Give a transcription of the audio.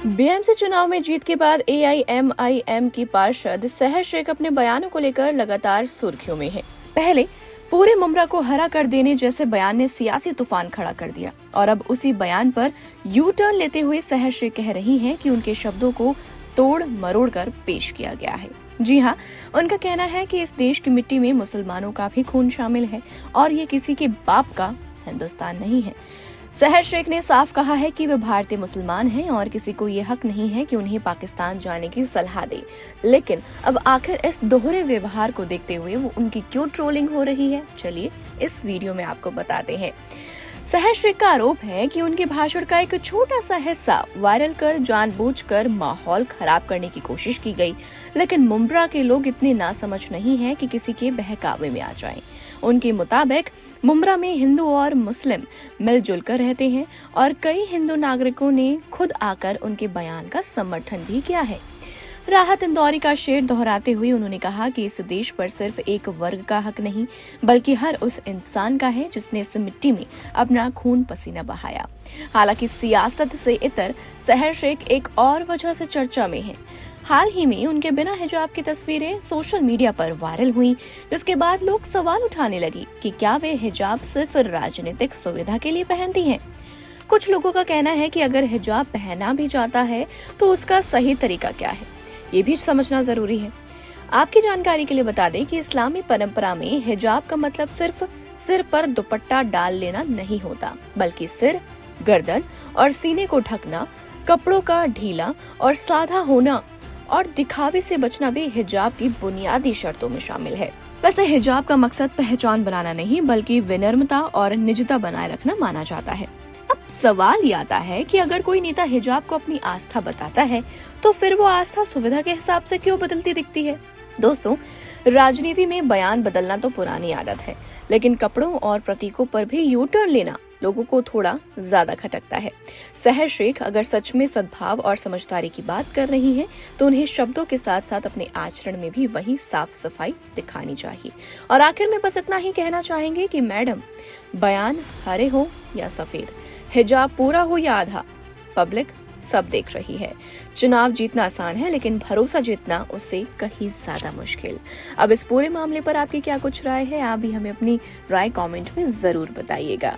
BMC चुनाव में जीत के बाद एआईएमआईएम की पार्षद सहर शेख अपने बयानों को लेकर लगातार सुर्खियों में है। पहले पूरे मुमरा को हरा कर देने जैसे बयान ने सियासी तूफान खड़ा कर दिया और अब उसी बयान पर यू टर्न लेते हुए सहर शेख कह रही हैं कि उनके शब्दों को तोड़ मरोड़ कर पेश किया गया है। जी हाँ, उनका कहना है कि इस देश की मिट्टी में मुसलमानों का भी खून शामिल है और ये किसी के बाप का हिंदुस्तान नहीं है। सहर शेख ने साफ कहा है कि वे भारतीय मुसलमान हैं और किसी को ये हक नहीं है कि उन्हें पाकिस्तान जाने की सलाह दे। लेकिन अब आखिर इस दोहरे व्यवहार को देखते हुए वो उनकी क्यों ट्रोलिंग हो रही है, चलिए इस वीडियो में आपको बताते हैं। सहर शेख का आरोप है कि उनके भाषण का एक छोटा सा हिस्सा वायरल कर जानबूझकर माहौल खराब करने की कोशिश की गई, लेकिन मुमरा के लोग इतने नासमझ नहीं हैं कि किसी के बहकावे में आ जाएं। उनके मुताबिक मुमरा में हिंदू और मुस्लिम मिलजुल कर रहते हैं और कई हिंदू नागरिकों ने खुद आकर उनके बयान का समर्थन भी किया है। राहत इंदौरी का शेर दोहराते हुए उन्होंने कहा कि इस देश पर सिर्फ एक वर्ग का हक नहीं बल्कि हर उस इंसान का है जिसने इस मिट्टी में अपना खून पसीना बहाया। हालांकि सियासत से इतर सहर शेख एक और वजह से चर्चा में है। हाल ही में उनके बिना हिजाब की तस्वीरें सोशल मीडिया पर वायरल हुई, जिसके बाद लोग सवाल उठाने लगे कि क्या वे हिजाब सिर्फ राजनीतिक सुविधा के लिए पहनती हैं। कुछ लोगों का कहना है कि अगर हिजाब पहना भी जाता है तो उसका सही तरीका क्या है, ये भी समझना जरूरी है। आपकी जानकारी के लिए बता दें कि इस्लामी परंपरा में हिजाब का मतलब सिर्फ सिर पर दुपट्टा डाल लेना नहीं होता, बल्कि सिर, गर्दन और सीने को ढकना, कपड़ों का ढीला और सादा होना और दिखावे से बचना भी हिजाब की बुनियादी शर्तों में शामिल है। वैसे हिजाब का मकसद पहचान बनाना नहीं बल्कि विनम्रता और निजता बनाए रखना माना जाता है। अब सवाल ये आता है कि अगर कोई नेता हिजाब को अपनी आस्था बताता है तो फिर वो आस्था सुविधा के हिसाब से क्यों बदलती दिखती है। दोस्तों, राजनीति में बयान बदलना तो पुरानी आदत है, लेकिन कपड़ों और प्रतीकों पर भी यू टर्न लेना लोगों को थोड़ा ज्यादा खटकता है। सहर शेख अगर सच में सद्भाव और समझदारी की बात कर रही हैं, तो उन्हें शब्दों के साथ साथ अपने आचरण में भी वही साफ सफाई दिखानी चाहिए। और आखिर में बस इतना ही कहना चाहेंगे कि मैडम, बयान हरे हो या सफेद, हिजाब पूरा हो या आधा, पब्लिक सब देख रही है। चुनाव जीतना आसान है, लेकिन भरोसा जीतना उससे कहीं ज्यादा मुश्किल। अब इस पूरे मामले पर आपकी क्या कुछ राय है, आप भी हमें अपनी राय कमेंट में जरूर बताइएगा।